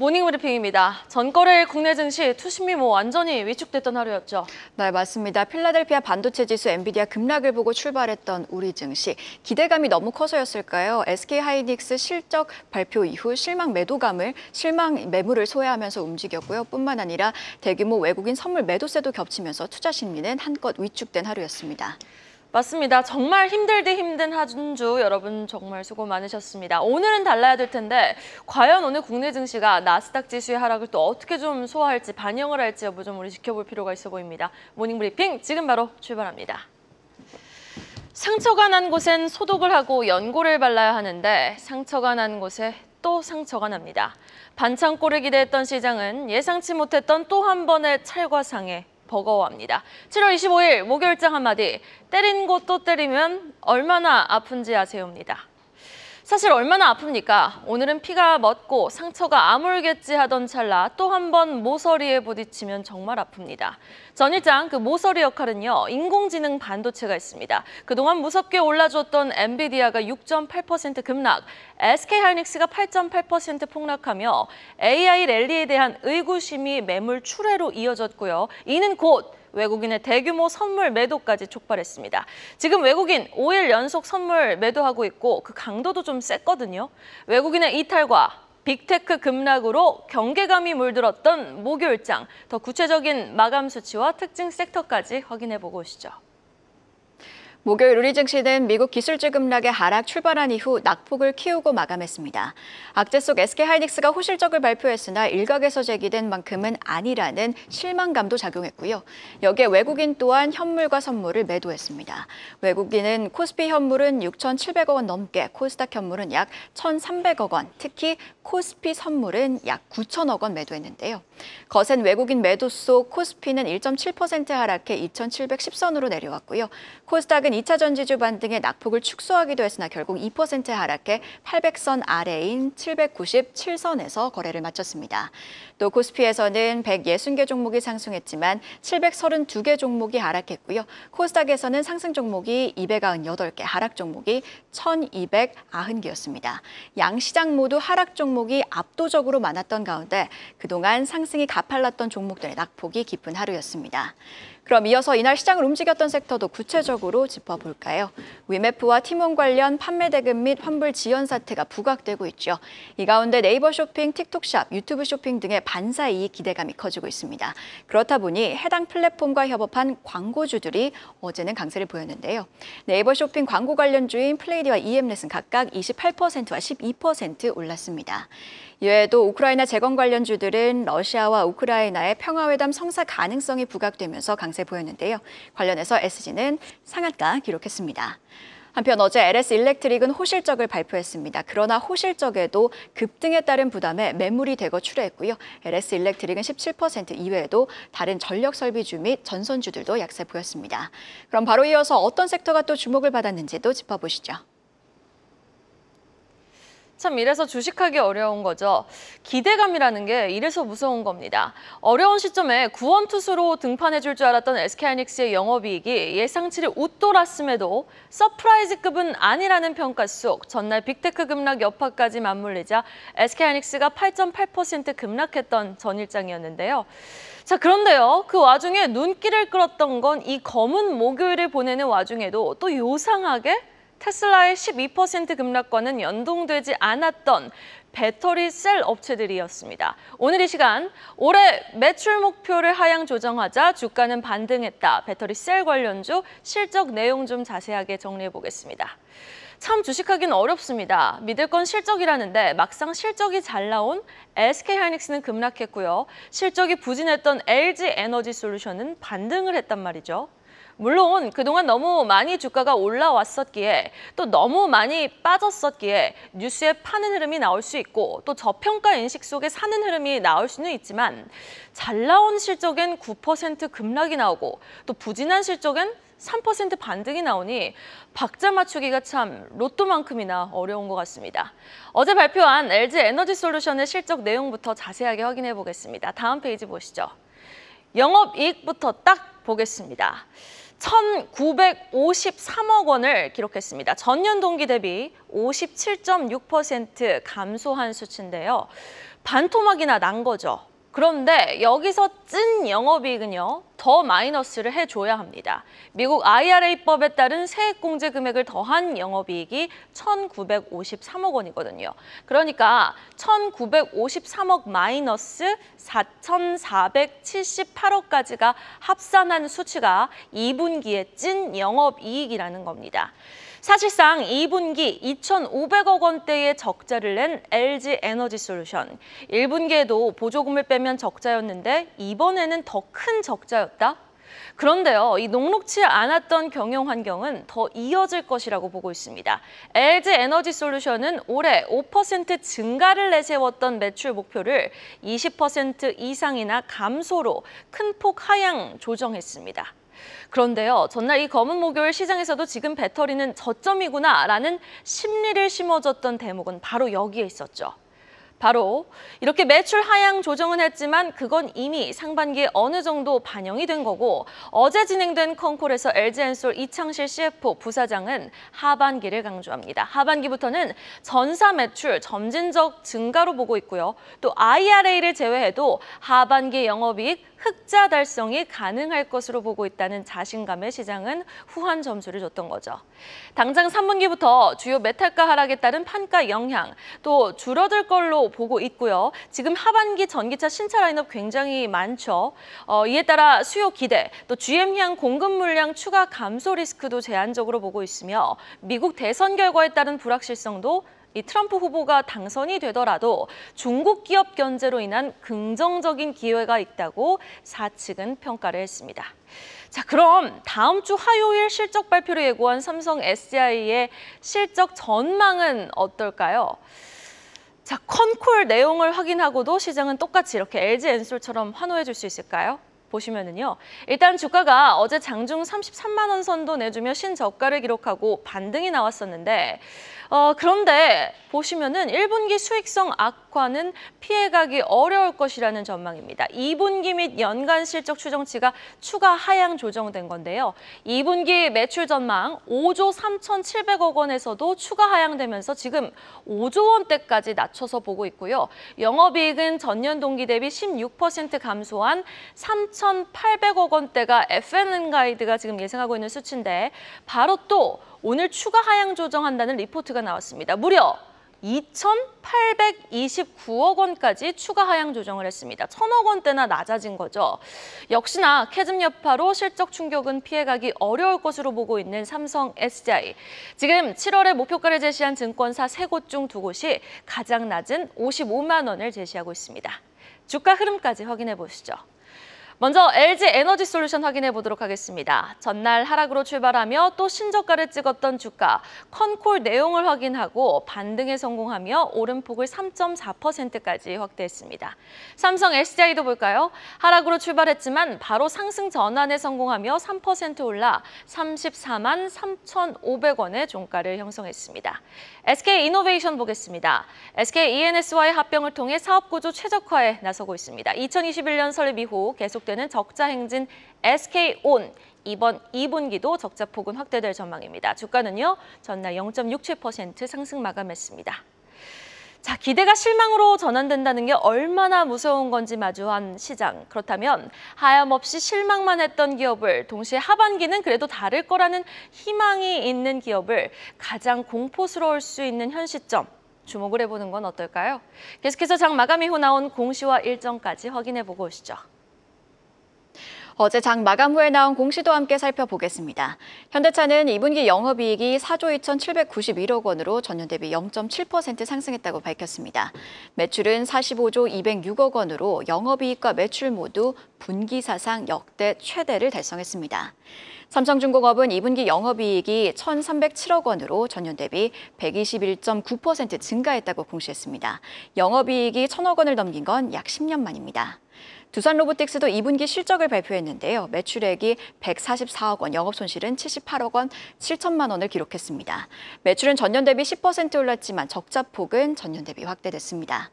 모닝브리핑입니다. 전거래일 국내 증시 투심이 완전히 위축됐던 하루였죠. 네, 맞습니다. 필라델피아 반도체 지수 엔비디아 급락을 보고 출발했던 우리 증시. 기대감이 너무 커서였을까요? SK하이닉스 실적 발표 이후 실망 매물을 소외하면서 움직였고요. 뿐만 아니라 대규모 외국인 선물 매도세도 겹치면서 투자 심리는 한껏 위축된 하루였습니다. 맞습니다. 정말 힘들디 힘든 한 주 여러분 정말 수고 많으셨습니다. 오늘은 달라야 될 텐데 과연 오늘 국내 증시가 나스닥 지수의 하락을 또 어떻게 좀 소화할지 반영을 할지 여부 좀 우리 지켜볼 필요가 있어 보입니다. 모닝브리핑 지금 바로 출발합니다. 상처가 난 곳엔 소독을 하고 연고를 발라야 하는데 상처가 난 곳에 또 상처가 납니다. 반창고를 기대했던 시장은 예상치 못했던 또 한 번의 찰과상에 버거워합니다. 7월 25일 목요일장 한마디, 때린 곳 또 때리면 얼마나 아픈지 아세요입니다. 사실 얼마나 아픕니까? 오늘은 피가 멎고 상처가 아물겠지 하던 찰나 또 한 번 모서리에 부딪히면 정말 아픕니다. 전일장 그 모서리 역할은요, 인공지능 반도체가 있습니다. 그동안 무섭게 올라줬던 엔비디아가 6.8% 급락, SK하이닉스가 8.8% 폭락하며 AI 랠리에 대한 의구심이 매물 출회로 이어졌고요. 이는 곧 외국인의 대규모 선물 매도까지 촉발했습니다. 지금 외국인 5일 연속 선물 매도하고 있고 그 강도도 좀 셌거든요. 외국인의 이탈과 빅테크 급락으로 경계감이 물들었던 목요일장, 더 구체적인 마감 수치와 특징 섹터까지 확인해보고 오시죠. 목요일 우리 증시는 미국 기술주 급락의 하락 출발한 이후 낙폭을 키우고 마감했습니다. 악재 속 SK하이닉스가 호실적을 발표했으나 일각에서 제기된 만큼은 아니라는 실망감도 작용했고요. 여기에 외국인 또한 현물과 선물을 매도했습니다. 외국인은 코스피 현물은 6,700억 원 넘게, 코스닥 현물은 약 1,300억 원, 특히 코스피 선물은 약 9천억 원 매도했는데요. 거센 외국인 매도 속 코스피는 1.7% 하락해 2,710선으로 내려왔고요. 코스닥은 2차 전지주 반등의 낙폭을 축소하기도 했으나 결국 2% 하락해 800선 아래인 797선에서 거래를 마쳤습니다. 또 코스피에서는 160개 종목이 상승했지만 732개 종목이 하락했고요. 코스닥에서는 상승 종목이 298개, 하락 종목이 1,290개였습니다. 양시장 모두 하락 종목이 압도적으로 많았던 가운데 그동안 상승이 가팔랐던 종목들의 낙폭이 깊은 하루였습니다. 그럼 이어서 이날 시장을 움직였던 섹터도 구체적으로 짚어볼까요? 위메프와 티몬 관련 판매 대금 및 환불 지연 사태가 부각되고 있죠. 이 가운데 네이버 쇼핑, 틱톡샵, 유튜브 쇼핑 등의 반사 이익 기대감이 커지고 있습니다. 그렇다 보니 해당 플랫폼과 협업한 광고주들이 어제는 강세를 보였는데요. 네이버 쇼핑 광고 관련주인 플레이디와 EM넷은 각각 28%와 12% 올랐습니다. 이외에도 우크라이나 재건 관련주들은 러시아와 우크라이나의 평화회담 성사 가능성이 부각되면서 강세 보였는데요. 관련해서 SG는 상한가 기록했습니다. 한편 어제 LS 일렉트릭은 호실적을 발표했습니다. 그러나 호실적에도 급등에 따른 부담에 매물이 대거 출회했고요. LS 일렉트릭은 17% 이외에도 다른 전력 설비주 및 전선주들도 약세 보였습니다. 그럼 바로 이어서 어떤 섹터가 또 주목을 받았는지도 짚어보시죠. 참 이래서 주식하기 어려운 거죠. 기대감이라는 게 이래서 무서운 겁니다. 어려운 시점에 구원투수로 등판해줄 줄 알았던 SK하이닉스의 영업이익이 예상치를 웃돌았음에도 서프라이즈급은 아니라는 평가 속 전날 빅테크 급락 여파까지 맞물리자 SK하이닉스가 8.8% 급락했던 전일장이었는데요. 자, 그런데요. 그 와중에 눈길을 끌었던 건 이 검은 목요일을 보내는 와중에도 또 요상하게 테슬라의 12% 급락과는 연동되지 않았던 배터리 셀 업체들이었습니다. 오늘 이 시간 올해 매출 목표를 하향 조정하자 주가는 반등했다. 배터리 셀 관련주 실적 내용 좀 자세하게 정리해 보겠습니다. 참 주식하기는 어렵습니다. 믿을 건 실적이라는데 막상 실적이 잘 나온 SK하이닉스는 급락했고요. 실적이 부진했던 LG에너지솔루션은 반등을 했단 말이죠. 물론 그동안 너무 많이 주가가 올라왔었기에 또 너무 많이 빠졌었기에 뉴스에 파는 흐름이 나올 수 있고 또 저평가 인식 속에 사는 흐름이 나올 수는 있지만 잘 나온 실적엔 9% 급락이 나오고 또 부진한 실적엔 3% 반등이 나오니 박자 맞추기가 참 로또만큼이나 어려운 것 같습니다. 어제 발표한 LG에너지솔루션의 실적 내용부터 자세하게 확인해 보겠습니다. 다음 페이지 보시죠. 영업이익부터 딱 보겠습니다. 1,953억 원을 기록했습니다. 전년 동기 대비 57.6% 감소한 수치인데요. 반토막이나 난 거죠. 그런데 여기서 찐 영업이익은요, 더 마이너스를 해줘야 합니다. 미국 IRA법에 따른 세액공제 금액을 더한 영업이익이 1,953억 원이거든요. 그러니까 1,953억 마이너스 4,478억까지가 합산한 수치가 2분기의 찐 영업이익이라는 겁니다. 사실상 2분기 2,500억 원대의 적자를 낸 LG 에너지솔루션. 1분기에도 보조금을 빼면 적자였는데 이번에는 더 큰 적자였다? 그런데요, 이 녹록치 않았던 경영 환경은 더 이어질 것이라고 보고 있습니다. LG 에너지솔루션은 올해 5% 증가를 내세웠던 매출 목표를 20% 이상이나 감소로 큰 폭 하향 조정했습니다. 그런데요, 전날 이 검은 목요일 시장에서도 지금 배터리는 저점이구나라는 심리를 심어줬던 대목은 바로 여기에 있었죠. 바로 이렇게 매출 하향 조정은 했지만 그건 이미 상반기에 어느 정도 반영이 된 거고, 어제 진행된 컨콜에서 LG엔솔 이창실 CFO 부사장은 하반기를 강조합니다. 하반기부터는 전사 매출 점진적 증가로 보고 있고요. 또 IRA를 제외해도 하반기 영업이익 흑자 달성이 가능할 것으로 보고 있다는 자신감에 시장은 후한 점수를 줬던 거죠. 당장 3분기부터 주요 메탈가 하락에 따른 판가 영향 또 줄어들 걸로 보고 있고요. 지금 하반기 전기차 신차 라인업 굉장히 많죠. 이에 따라 수요 기대, 또 GM향 공급 물량 추가 감소 리스크도 제한적으로 보고 있으며 미국 대선 결과에 따른 불확실성도 이 트럼프 후보가 당선이 되더라도 중국 기업 견제로 인한 긍정적인 기회가 있다고 사측은 평가를 했습니다. 자, 그럼 다음 주 화요일 실적 발표를 예고한 삼성 SDI의 실적 전망은 어떨까요? 자, 컨콜 내용을 확인하고도 시장은 똑같이 이렇게 LG엔솔처럼 환호해 줄 수 있을까요? 보시면은요, 일단 주가가 어제 장중 33만 원 선도 내주며 신저가를 기록하고 반등이 나왔었는데, 그런데 보시면은 1분기 수익성 악화는 피해가기 어려울 것이라는 전망입니다. 2분기 및 연간 실적 추정치가 추가 하향 조정된 건데요. 2분기 매출 전망 5조 3,700억 원에서도 추가 하향되면서 지금 5조 원대까지 낮춰서 보고 있고요. 영업이익은 전년 동기 대비 16% 감소한 3,800억 원대가 FNN 가이드가 지금 예상하고 있는 수치인데, 바로 또 오늘 추가 하향 조정한다는 리포트가 나왔습니다. 무려 2,829억 원까지 추가 하향 조정을 했습니다. 1,000억 원대나 낮아진 거죠. 역시나 캐즘 여파로 실적 충격은 피해가기 어려울 것으로 보고 있는 삼성 SDI. 지금 7월에 목표가를 제시한 증권사 3곳 중 2곳이 가장 낮은 55만 원을 제시하고 있습니다. 주가 흐름까지 확인해 보시죠. 먼저 LG 에너지솔루션 확인해 보도록 하겠습니다. 전날 하락으로 출발하며 또 신저가를 찍었던 주가, 컨콜 내용을 확인하고 반등에 성공하며 오름폭을 3.4%까지 확대했습니다. 삼성 SDI도 볼까요? 하락으로 출발했지만 바로 상승 전환에 성공하며 3% 올라 34만 3,500원의 종가를 형성했습니다. SK이노베이션 보겠습니다. SK ENS와의 합병을 통해 사업구조 최적화에 나서고 있습니다. 2021년 설립 이후 계속되는 적자 행진 SK온, 이번 2분기도 적자폭은 확대될 전망입니다. 주가는요, 전날 0.67% 상승 마감했습니다. 자, 기대가 실망으로 전환된다는 게 얼마나 무서운 건지 마주한 시장. 그렇다면 하염없이 실망만 했던 기업을, 동시에 하반기는 그래도 다를 거라는 희망이 있는 기업을 가장 공포스러울 수 있는 현 시점, 주목을 해보는 건 어떨까요? 계속해서 장 마감 이후 나온 공시와 일정까지 확인해보고 오시죠. 어제 장 마감 후에 나온 공시도 함께 살펴보겠습니다. 현대차는 2분기 영업이익이 4조 2,791억 원으로 전년 대비 0.7% 상승했다고 밝혔습니다. 매출은 45조 206억 원으로 영업이익과 매출 모두 분기 사상 역대 최대를 달성했습니다. 삼성중공업은 2분기 영업이익이 1,307억 원으로 전년 대비 121.9% 증가했다고 공시했습니다. 영업이익이 1,000억 원을 넘긴 건 약 10년 만입니다. 두산 로보틱스도 2분기 실적을 발표했는데요. 매출액이 144억 원, 영업 손실은 78억 원 7천만 원을 기록했습니다. 매출은 전년 대비 10% 올랐지만 적자폭은 전년 대비 확대됐습니다.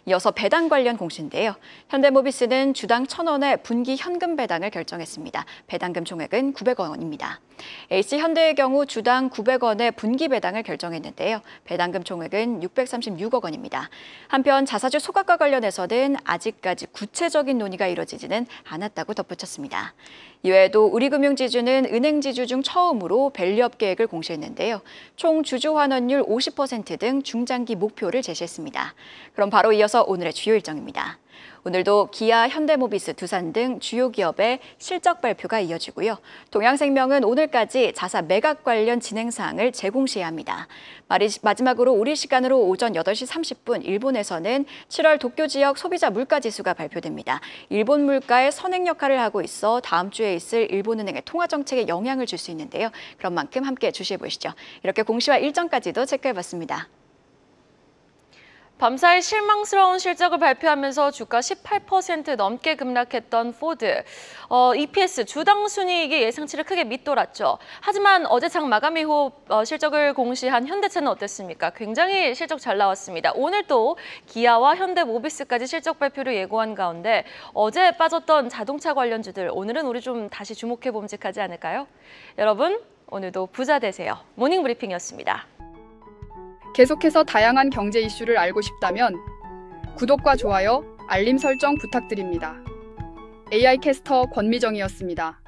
이어서 배당 관련 공시인데요. 현대모비스는 주당 1,000원의 분기 현금 배당을 결정했습니다. 배당금 총액은 900억 원입니다. HC현대의 경우 주당 900원의 분기 배당을 결정했는데요. 배당금 총액은 636억 원입니다. 한편 자사주 소각과 관련해서는 아직까지 구체적인 논의가 이뤄지지는 않았다고 덧붙였습니다. 이외에도 우리금융지주는 은행지주 중 처음으로 밸류업 계획을 공시했는데요. 총 주주 환원율 50% 등 중장기 목표를 제시했습니다. 그럼 바로 이어서 오늘의 주요 일정입니다. 오늘도 기아, 현대모비스, 두산 등 주요 기업의 실적 발표가 이어지고요. 동양생명은 오늘까지 자사 매각 관련 진행 사항을 재공시해야 합니다. 마지막으로 우리 시간으로 오전 8시 30분 일본에서는 7월 도쿄 지역 소비자 물가지수가 발표됩니다. 일본 물가에 선행 역할을 하고 있어 다음 주에 있을 일본은행의 통화 정책에 영향을 줄 수 있는데요. 그런 만큼 함께 주시해 보시죠. 이렇게 공시와 일정까지도 체크해봤습니다. 밤사이 실망스러운 실적을 발표하면서 주가 18% 넘게 급락했던 포드. EPS 주당 순이익이 예상치를 크게 밑돌았죠. 하지만 어제 장 마감 이후 실적을 공시한 현대차는 어땠습니까? 굉장히 실적 잘 나왔습니다. 오늘 또 기아와 현대모비스까지 실적 발표를 예고한 가운데 어제 빠졌던 자동차 관련주들 오늘은 우리 좀 다시 주목해 봄직하지 않을까요? 여러분 오늘도 부자 되세요. 모닝브리핑이었습니다. 계속해서 다양한 경제 이슈를 알고 싶다면 구독과 좋아요, 알림 설정 부탁드립니다. AI 캐스터 권미정이었습니다.